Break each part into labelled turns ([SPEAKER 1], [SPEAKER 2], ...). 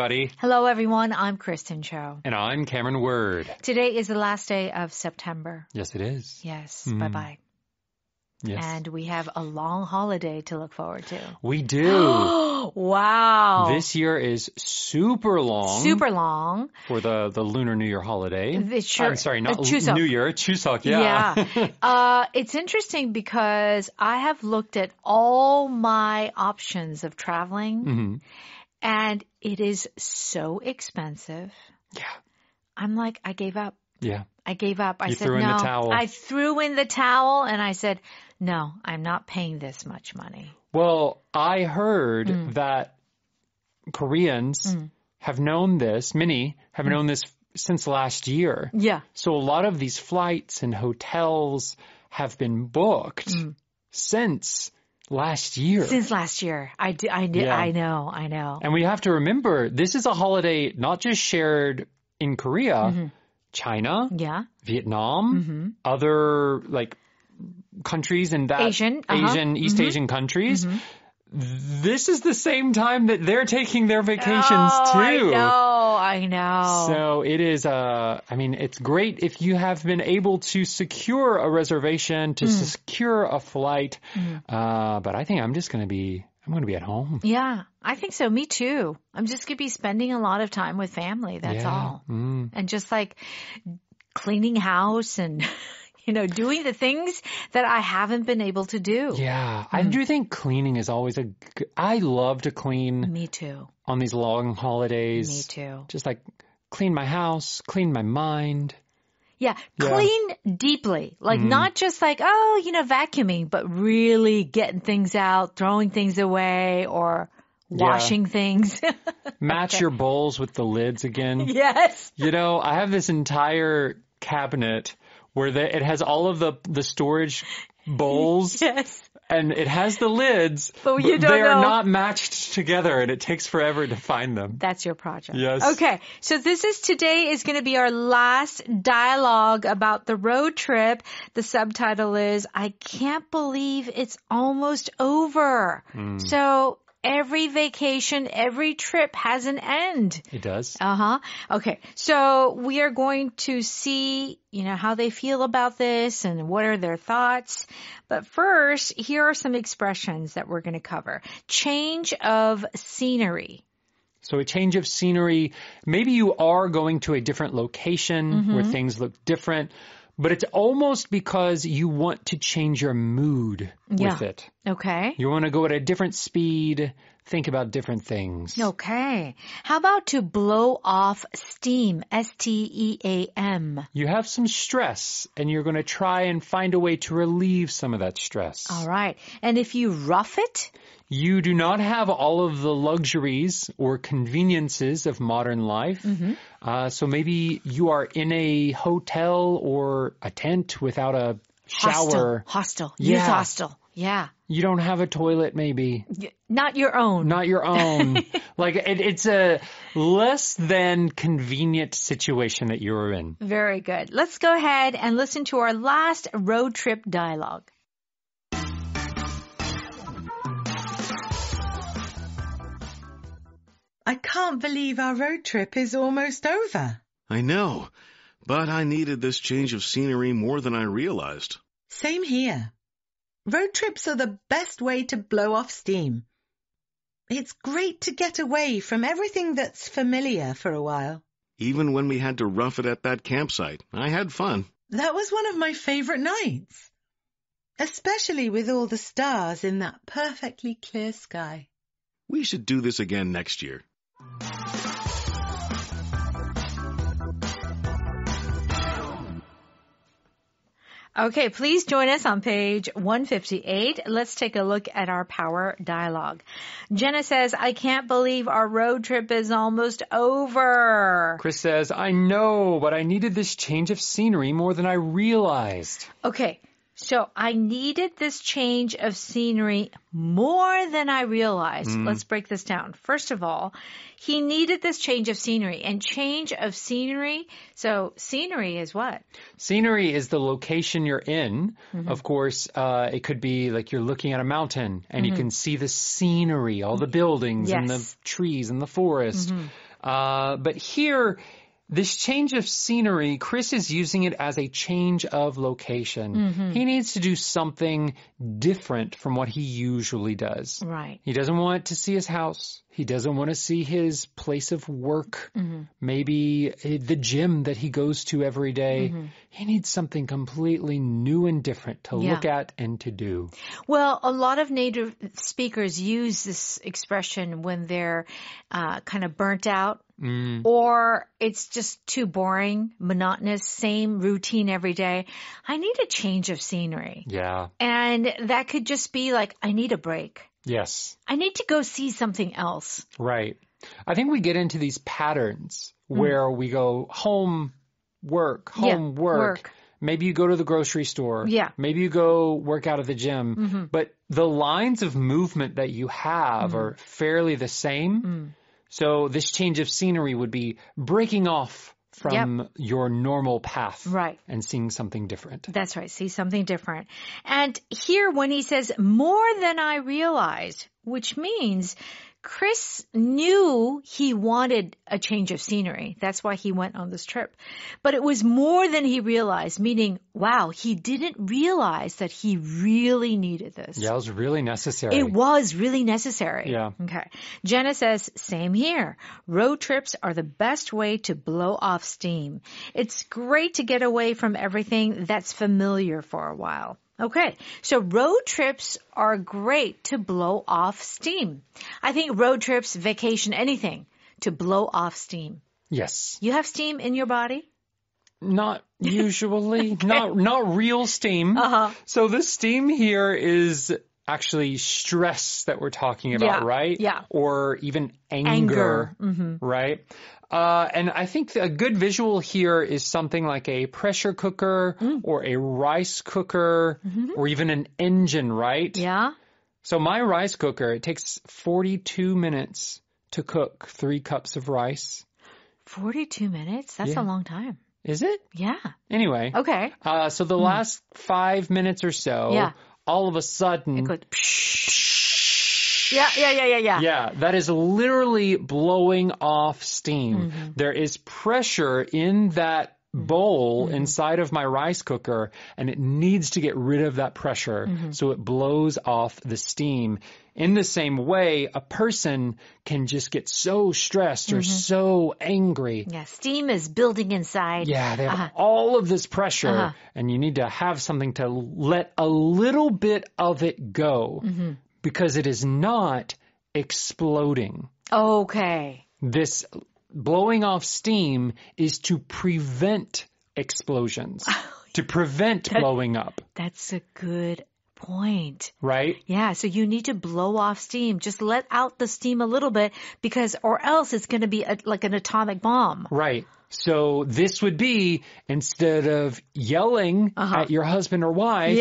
[SPEAKER 1] Buddy.
[SPEAKER 2] Hello, everyone. I'm Kristen Cho.
[SPEAKER 1] And I'm Cameron Word.
[SPEAKER 2] Today is the last day of September.
[SPEAKER 1] Yes, it is.
[SPEAKER 2] Yes. Bye-bye.
[SPEAKER 1] Yes.
[SPEAKER 2] And we have a long holiday to look forward to.
[SPEAKER 1] We do.
[SPEAKER 2] Wow.
[SPEAKER 1] This year is super long.
[SPEAKER 2] Super long.
[SPEAKER 1] For the Lunar New Year holiday. I'm sorry, not
[SPEAKER 2] Chuseok.
[SPEAKER 1] New Year. Chuseok, yeah.
[SPEAKER 2] Yeah. It's interesting because I have looked at all my options of traveling. And it is so expensive.
[SPEAKER 1] Yeah.
[SPEAKER 2] I'm like, I gave up.
[SPEAKER 1] Yeah.
[SPEAKER 2] I gave up. I said,
[SPEAKER 1] threw in the towel.
[SPEAKER 2] I threw in the towel and I said, no, I'm not paying this much money.
[SPEAKER 1] Well, I heard that Koreans have known this, many have known this since last year.
[SPEAKER 2] Yeah.
[SPEAKER 1] So a lot of these flights and hotels have been booked since last year.
[SPEAKER 2] Since last year. I know.
[SPEAKER 1] And we have to remember, this is a holiday not just shared in Korea, China, Vietnam, other like countries in that
[SPEAKER 2] Asian,
[SPEAKER 1] East Asian countries. This is the same time that they're taking their vacations too.
[SPEAKER 2] I know.
[SPEAKER 1] So it is, it's great if you have been able to secure a reservation, to secure a flight. But I think I'm going to be at home.
[SPEAKER 2] Yeah, I think so. Me too. I'm just going to be spending a lot of time with family. That's all. And just like cleaning house and doing the things that I haven't been able to do.
[SPEAKER 1] Yeah. I do think cleaning is always I love to clean.
[SPEAKER 2] Me too.
[SPEAKER 1] On these long holidays.
[SPEAKER 2] Me too.
[SPEAKER 1] Just like clean my house, clean my mind.
[SPEAKER 2] Yeah. Clean deeply. Like not just like, vacuuming, but really getting things out, throwing things away or washing things.
[SPEAKER 1] Match your bowls with the lids again.
[SPEAKER 2] Yes.
[SPEAKER 1] I have this entire cabinet where it has all of the storage bowls.
[SPEAKER 2] Yes.
[SPEAKER 1] And it has the lids,
[SPEAKER 2] but you don't
[SPEAKER 1] they are
[SPEAKER 2] know.
[SPEAKER 1] not matched together, and it takes forever to find them.
[SPEAKER 2] That's your project.
[SPEAKER 1] Yes.
[SPEAKER 2] Okay, so today is going to be our last dialogue about the road trip. The subtitle is, I can't believe it's almost over. So every vacation, every trip has an end.
[SPEAKER 1] It does.
[SPEAKER 2] Okay. So we are going to see, how they feel about this and what are their thoughts. But first, here are some expressions that we're going to cover. Change of scenery.
[SPEAKER 1] So a change of scenery. Maybe you are going to a different location where things look different. But it's almost because you want to change your mood with it.
[SPEAKER 2] Okay.
[SPEAKER 1] You want to go at a different speed, think about different things.
[SPEAKER 2] Okay. How about to blow off steam, S-T-E-A-M?
[SPEAKER 1] You have some stress, and you're going to try and find a way to relieve some of that stress.
[SPEAKER 2] All right. And if you rough it?
[SPEAKER 1] You do not have all of the luxuries or conveniences of modern life. So maybe you are in a hotel or a tent without a shower.
[SPEAKER 2] Hostel. Youth hostel. Yeah.
[SPEAKER 1] You don't have a toilet, maybe.
[SPEAKER 2] Not your own.
[SPEAKER 1] Not your own. Like it's a less than convenient situation that you're in.
[SPEAKER 2] Very good. Let's go ahead and listen to our last road trip dialogue.
[SPEAKER 3] I can't believe our road trip is almost over.
[SPEAKER 4] I know, but I needed this change of scenery more than I realized.
[SPEAKER 3] Same here. Road trips are the best way to blow off steam. It's great to get away from everything that's familiar for a while.
[SPEAKER 4] Even when we had to rough it at that campsite, I had fun.
[SPEAKER 3] That was one of my favorite nights, especially with all the stars in that perfectly clear sky.
[SPEAKER 4] We should do this again next year.
[SPEAKER 2] Okay, please join us on page 158. Let's take a look at our power dialogue. Jenna says, I can't believe our road trip is almost over.
[SPEAKER 1] Chris says, I know, but I needed this change of scenery more than I realized.
[SPEAKER 2] Okay, so I needed this change of scenery more than I realized. Let's break this down. First of all, he needed this change of scenery. And change of scenery, so scenery is what?
[SPEAKER 1] Scenery is the location you're in. Of course, it could be like you're looking at a mountain and you can see the scenery, all the buildings and the trees and the forest. But here, this change of scenery, Chris is using it as a change of location. He needs to do something different from what he usually does.
[SPEAKER 2] Right.
[SPEAKER 1] He doesn't want to see his house. He doesn't want to see his place of work. Maybe the gym that he goes to every day. He needs something completely new and different to look at and to do.
[SPEAKER 2] Well, a lot of native speakers use this expression when they're kind of burnt out. Or it's just too boring, monotonous, same routine every day. I need a change of scenery.
[SPEAKER 1] Yeah.
[SPEAKER 2] And that could just be like, I need a break.
[SPEAKER 1] Yes.
[SPEAKER 2] I need to go see something else.
[SPEAKER 1] Right. I think we get into these patterns where we go home, work, home, work. Maybe you go to the grocery store.
[SPEAKER 2] Yeah.
[SPEAKER 1] Maybe you go work out at the gym. But the lines of movement that you have are fairly the same. So this change of scenery would be breaking off from your normal path.
[SPEAKER 2] Right.
[SPEAKER 1] And seeing something different.
[SPEAKER 2] That's right. See something different. And here when he says more than I realized, which means Chris knew he wanted a change of scenery. That's why he went on this trip. But it was more than he realized, meaning, wow, he didn't realize that he really needed this.
[SPEAKER 1] Yeah, it was really necessary.
[SPEAKER 2] It was really necessary.
[SPEAKER 1] Yeah.
[SPEAKER 2] Okay. Jenna says, same here. Road trips are the best way to blow off steam. It's great to get away from everything that's familiar for a while. Okay, so road trips are great to blow off steam. I think road trips, vacation, anything to blow off steam.
[SPEAKER 1] Yes.
[SPEAKER 2] You have steam in your body?
[SPEAKER 1] Not usually.
[SPEAKER 2] Okay.
[SPEAKER 1] Not real steam. So the steam here is actually stress that we're talking about, right?
[SPEAKER 2] Yeah.
[SPEAKER 1] Or even anger. Right? And I think a good visual here is something like a pressure cooker or a rice cooker or even an engine, right?
[SPEAKER 2] Yeah.
[SPEAKER 1] So my rice cooker, it takes 42 minutes to cook 3 cups of rice.
[SPEAKER 2] 42 minutes? That's a long time.
[SPEAKER 1] Is it?
[SPEAKER 2] Yeah.
[SPEAKER 1] Anyway.
[SPEAKER 2] Okay.
[SPEAKER 1] So the last 5 minutes or so, all of a sudden...
[SPEAKER 2] It goes... Yeah.
[SPEAKER 1] Yeah, that is literally blowing off steam. There is pressure in that bowl inside of my rice cooker, and it needs to get rid of that pressure so it blows off the steam. In the same way, a person can just get so stressed or so angry.
[SPEAKER 2] Yeah, steam is building inside.
[SPEAKER 1] Yeah, they have all of this pressure, and you need to have something to let a little bit of it go. Because it is not exploding.
[SPEAKER 2] Okay.
[SPEAKER 1] This blowing off steam is to prevent explosions, to prevent blowing up.
[SPEAKER 2] That's a good point.
[SPEAKER 1] Right?
[SPEAKER 2] Yeah, so you need to blow off steam. Just let out the steam a little bit because or else it's going to be like an atomic bomb.
[SPEAKER 1] Right. So this would be, instead of yelling at your husband or wife,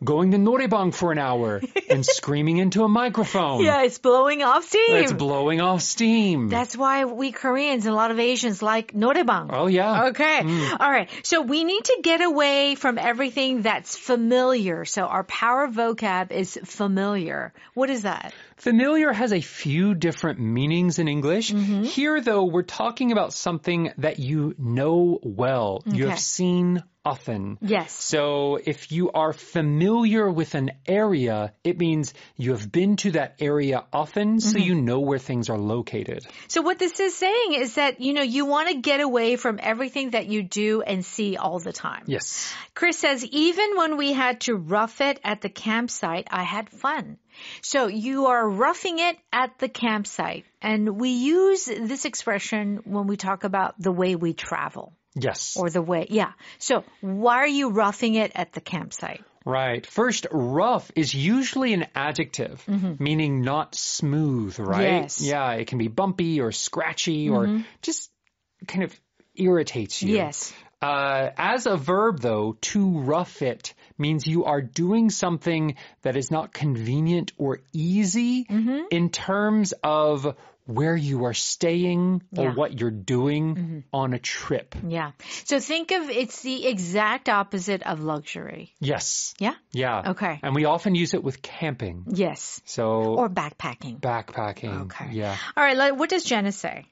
[SPEAKER 1] going to noraebang for an hour and screaming into a microphone.
[SPEAKER 2] Yeah, it's blowing off steam.
[SPEAKER 1] It's blowing off steam.
[SPEAKER 2] That's why we Koreans and a lot of Asians like noraebang.
[SPEAKER 1] Oh, yeah.
[SPEAKER 2] Okay. All right. So we need to get away from everything that's familiar. So our power vocab is familiar. What is that?
[SPEAKER 1] Familiar has a few different meanings in English. Here, though, we're talking about something that you know well. You have seen often.
[SPEAKER 2] Yes.
[SPEAKER 1] So if you are familiar with an area, it means you have been to that area often, so you know where things are located.
[SPEAKER 2] So what this is saying is that, you want to get away from everything that you do and see all the time.
[SPEAKER 1] Yes.
[SPEAKER 2] Chris says, even when we had to rough it at the campsite, I had fun. So you are roughing it at the campsite. And we use this expression when we talk about the way we travel.
[SPEAKER 1] Yes.
[SPEAKER 2] Or the way, So why are you roughing it at the campsite?
[SPEAKER 1] Right. First, rough is usually an adjective, meaning not smooth, right?
[SPEAKER 2] Yes.
[SPEAKER 1] Yeah, it can be bumpy or scratchy or just kind of irritates you.
[SPEAKER 2] Yes.
[SPEAKER 1] As a verb, though, to rough it means you are doing something that is not convenient or easy in terms of where you are staying or what you're doing on a trip.
[SPEAKER 2] Yeah. So think of it's the exact opposite of luxury.
[SPEAKER 1] Yes.
[SPEAKER 2] Yeah?
[SPEAKER 1] Yeah.
[SPEAKER 2] Okay.
[SPEAKER 1] And we often use it with camping.
[SPEAKER 2] Yes.
[SPEAKER 1] So
[SPEAKER 2] Or backpacking.
[SPEAKER 1] Backpacking.
[SPEAKER 2] Okay.
[SPEAKER 1] Yeah.
[SPEAKER 2] All right. What does Jenna say?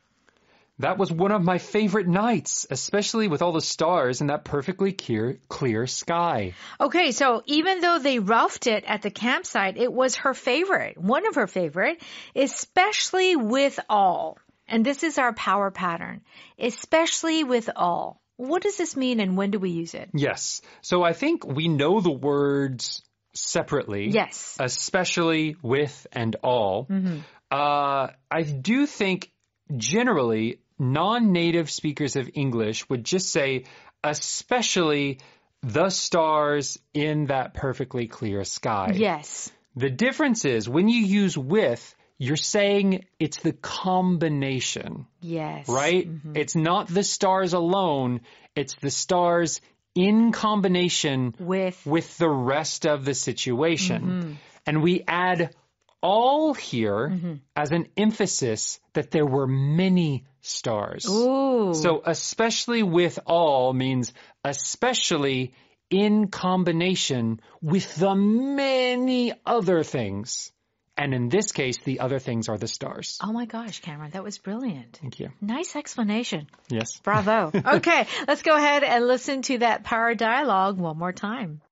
[SPEAKER 1] That was one of my favorite nights, especially with all the stars and that perfectly clear sky.
[SPEAKER 2] Okay, so even though they roughed it at the campsite, it was her favorite, one of her favorite, especially with all. And this is our power pattern, especially with all. What does this mean and when do we use it?
[SPEAKER 1] Yes. So I think we know the words separately.
[SPEAKER 2] Yes.
[SPEAKER 1] Especially with and all.
[SPEAKER 2] Mm-hmm.
[SPEAKER 1] I do think generally non-native speakers of English would just say, especially the stars in that perfectly clear sky.
[SPEAKER 2] Yes.
[SPEAKER 1] The difference is when you use with, you're saying it's the combination.
[SPEAKER 2] Yes.
[SPEAKER 1] Right?
[SPEAKER 2] Mm-hmm.
[SPEAKER 1] It's not the stars alone. It's the stars in combination with the rest of the situation.
[SPEAKER 2] Mm-hmm.
[SPEAKER 1] And we add all here as an emphasis that there were many stars.
[SPEAKER 2] Ooh.
[SPEAKER 1] So especially with all means especially in combination with the many other things. And in this case, the other things are the stars.
[SPEAKER 2] Oh my gosh, Cameron, that was brilliant.
[SPEAKER 1] Thank you.
[SPEAKER 2] Nice explanation.
[SPEAKER 1] Yes.
[SPEAKER 2] Bravo. Okay, let's go ahead and listen to that power dialogue one more time.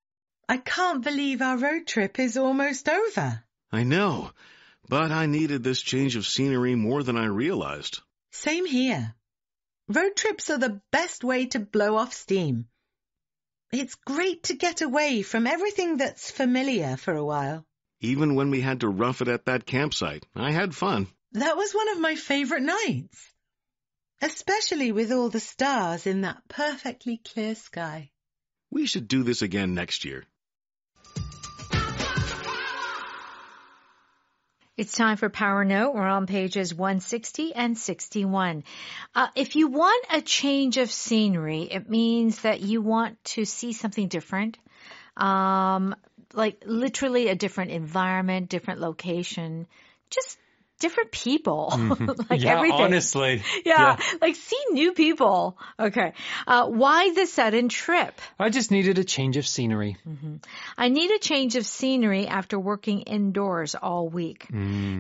[SPEAKER 3] I can't believe our road trip is almost over.
[SPEAKER 4] I know, but I needed this change of scenery more than I realized.
[SPEAKER 3] Same here. Road trips are the best way to blow off steam. It's great to get away from everything that's familiar for a while.
[SPEAKER 4] Even when we had to rough it at that campsite, I had fun.
[SPEAKER 3] That was one of my favorite nights, especially with all the stars in that perfectly clear sky.
[SPEAKER 4] We should do this again next year.
[SPEAKER 2] It's time for Power Note. We're on pages 160 and 61. If you want a change of scenery, it means that you want to see something different. Like literally a different environment, different location, just different people. Like
[SPEAKER 1] yeah,
[SPEAKER 2] everything.
[SPEAKER 1] Honestly.
[SPEAKER 2] Yeah, like see new people. Okay. Why the sudden trip?
[SPEAKER 1] I just needed a change of scenery.
[SPEAKER 2] I need a change of scenery after working indoors all week.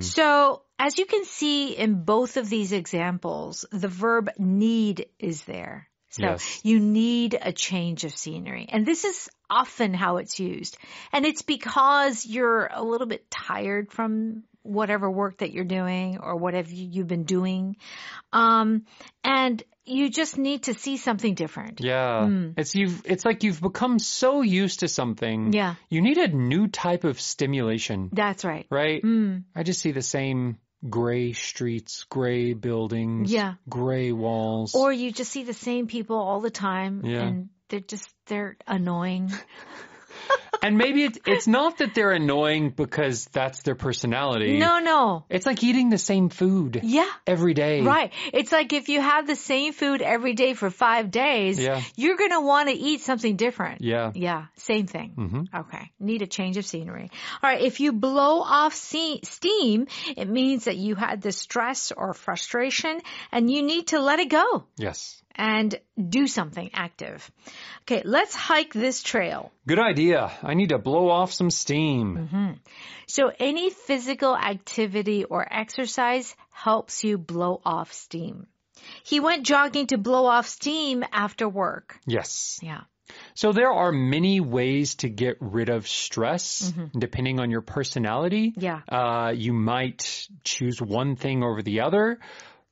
[SPEAKER 2] So as you can see in both of these examples, the verb need is there. So
[SPEAKER 1] Yes.
[SPEAKER 2] you need a change of scenery. And this is often how it's used. And it's because you're a little bit tired from whatever work that you're doing or whatever you've been doing. And you just need to see something different.
[SPEAKER 1] Yeah. It's like you've become so used to something.
[SPEAKER 2] Yeah.
[SPEAKER 1] You need a new type of stimulation.
[SPEAKER 2] That's right.
[SPEAKER 1] Right? I just see the same gray streets, gray buildings,
[SPEAKER 2] Yeah.
[SPEAKER 1] gray walls.
[SPEAKER 2] Or you just see the same people all the time
[SPEAKER 1] Yeah.
[SPEAKER 2] and they're annoying.
[SPEAKER 1] And maybe it's not that they're annoying because that's their personality.
[SPEAKER 2] No.
[SPEAKER 1] It's like eating the same food.
[SPEAKER 2] Yeah.
[SPEAKER 1] Every day.
[SPEAKER 2] Right. It's like if you have the same food every day for 5 days,
[SPEAKER 1] Yeah.
[SPEAKER 2] you're going to want to eat something different.
[SPEAKER 1] Yeah.
[SPEAKER 2] Yeah. Same thing. Okay. Need a change of scenery. All right. If you blow off steam, it means that you had the stress or frustration and you need to let it go
[SPEAKER 1] Yes.
[SPEAKER 2] and do something active. Okay. Let's hike this trail.
[SPEAKER 1] Good idea. I need to blow off some steam.
[SPEAKER 2] So any physical activity or exercise helps you blow off steam. He went jogging to blow off steam after work.
[SPEAKER 1] Yes.
[SPEAKER 2] Yeah.
[SPEAKER 1] So there are many ways to get rid of stress, depending on your personality.
[SPEAKER 2] Yeah.
[SPEAKER 1] You might choose one thing over the other.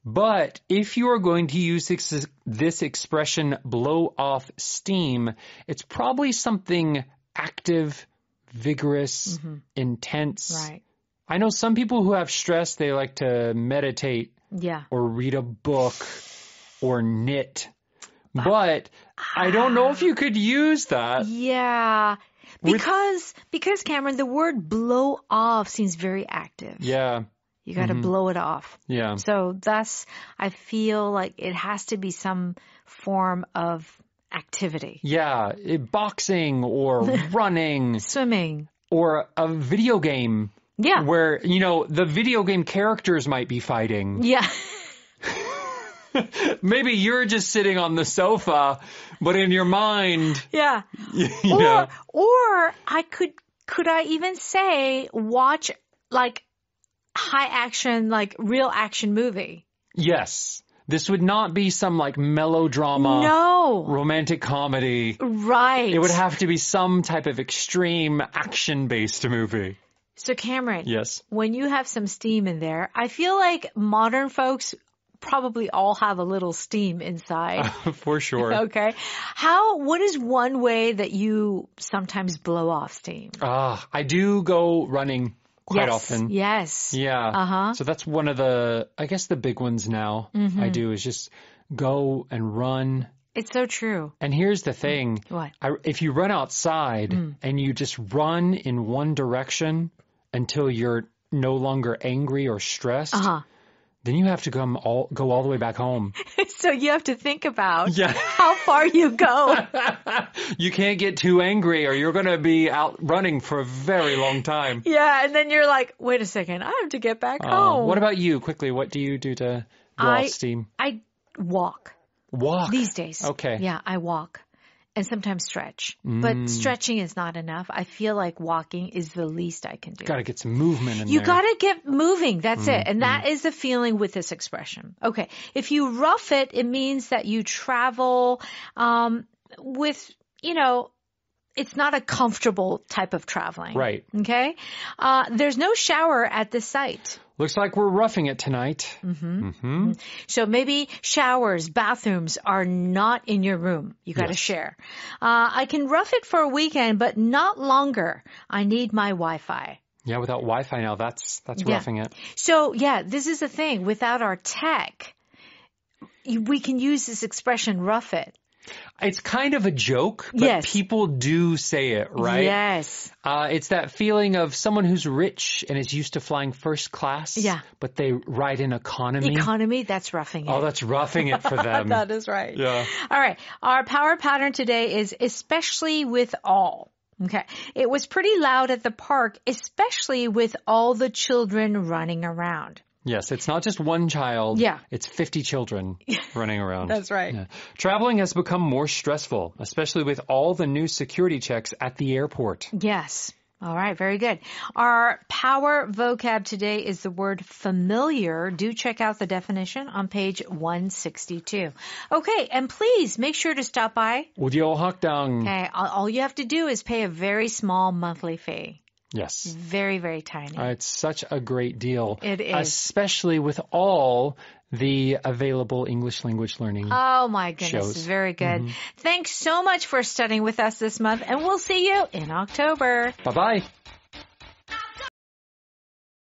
[SPEAKER 1] But if you are going to use this expression, blow off steam, it's probably something active, vigorous, intense.
[SPEAKER 2] Right.
[SPEAKER 1] I know some people who have stress, they like to meditate
[SPEAKER 2] Yeah.
[SPEAKER 1] or read a book or knit. But I don't know if you could use that.
[SPEAKER 2] Yeah. Because Cameron, the word blow off seems very active.
[SPEAKER 1] Yeah.
[SPEAKER 2] You got to blow it off.
[SPEAKER 1] Yeah.
[SPEAKER 2] So thus, I feel like it has to be some form of activity.
[SPEAKER 1] Yeah. Boxing or running
[SPEAKER 2] Swimming.
[SPEAKER 1] or a video game.
[SPEAKER 2] Yeah.
[SPEAKER 1] Where, the video game characters might be fighting.
[SPEAKER 2] Yeah.
[SPEAKER 1] Maybe you're just sitting on the sofa, but in your mind,
[SPEAKER 2] Yeah.
[SPEAKER 1] you know.
[SPEAKER 2] Or I could I even say watch like high action, like real action movie.
[SPEAKER 1] Yes. This would not be some like melodrama,
[SPEAKER 2] No.
[SPEAKER 1] romantic comedy.
[SPEAKER 2] Right.
[SPEAKER 1] It would have to be some type of extreme action-based movie.
[SPEAKER 2] So Cameron,
[SPEAKER 1] Yes.
[SPEAKER 2] when you have some steam in there, I feel like modern folks probably all have a little steam inside.
[SPEAKER 1] For sure.
[SPEAKER 2] Okay. What is one way that you sometimes blow off steam?
[SPEAKER 1] I do go running quite often.
[SPEAKER 2] Yes.
[SPEAKER 1] Yeah.
[SPEAKER 2] Uh-huh.
[SPEAKER 1] So that's one of the, I guess the big ones now I do is just go and run.
[SPEAKER 2] It's so true.
[SPEAKER 1] And here's the thing.
[SPEAKER 2] What?
[SPEAKER 1] If you run outside and you just run in one direction until you're no longer angry or stressed, then you have to go all the way back home.
[SPEAKER 2] So you have to think about
[SPEAKER 1] Yeah.
[SPEAKER 2] how far you go.
[SPEAKER 1] You can't get too angry or you're going to be out running for a very long time.
[SPEAKER 2] Yeah, and then you're like, wait a second, I have to get back home.
[SPEAKER 1] What about you? Quickly, what do you do to blow off steam?
[SPEAKER 2] I walk.
[SPEAKER 1] Walk.
[SPEAKER 2] These days.
[SPEAKER 1] Okay.
[SPEAKER 2] Yeah, I walk. And sometimes stretch. But stretching is not enough. I feel like walking is the least I can do.
[SPEAKER 1] Got to get some movement in
[SPEAKER 2] You
[SPEAKER 1] there.
[SPEAKER 2] got to get moving. That's it. And that is the feeling with this expression. Okay. If you rough it, it means that you travel with, it's not a comfortable type of traveling.
[SPEAKER 1] Right.
[SPEAKER 2] Okay. There's no shower at this site.
[SPEAKER 1] Looks like we're roughing it tonight.
[SPEAKER 2] So maybe showers, bathrooms are not in your room. You got to share. I can rough it for a weekend, but not longer. I need my Wi-Fi.
[SPEAKER 1] Yeah, without Wi-Fi now, that's roughing it.
[SPEAKER 2] So yeah, this is the thing. Without our tech, we can use this expression, rough it.
[SPEAKER 1] It's kind of a joke, but people do say it, right?
[SPEAKER 2] Yes.
[SPEAKER 1] It's that feeling of someone who's rich and is used to flying first class, but they ride in economy.
[SPEAKER 2] Economy, that's roughing it.
[SPEAKER 1] Oh, that's roughing it for them.
[SPEAKER 2] That is right.
[SPEAKER 1] Yeah.
[SPEAKER 2] All right. Our power pattern today is especially with all. Okay. It was pretty loud at the park, especially with all the children running around.
[SPEAKER 1] Yes, it's not just one child.
[SPEAKER 2] Yeah.
[SPEAKER 1] It's 50 children running around.
[SPEAKER 2] That's right.
[SPEAKER 1] Yeah. Traveling has become more stressful, especially with all the new security checks at the airport.
[SPEAKER 2] Yes. All right. Very good. Our power vocab today is the word familiar. Do check out the definition on page 162. Okay. And please make sure to stop by.
[SPEAKER 1] 오디오 학당.
[SPEAKER 2] Okay. All you have to do is pay a very small monthly fee.
[SPEAKER 1] Yes.
[SPEAKER 2] Very, very tiny.
[SPEAKER 1] It's such a great deal.
[SPEAKER 2] It is.
[SPEAKER 1] Especially with all the available English language learning
[SPEAKER 2] Oh, my goodness.
[SPEAKER 1] shows.
[SPEAKER 2] Very good. Thanks so much for studying with us this month, and we'll see you in October.
[SPEAKER 1] Bye-bye.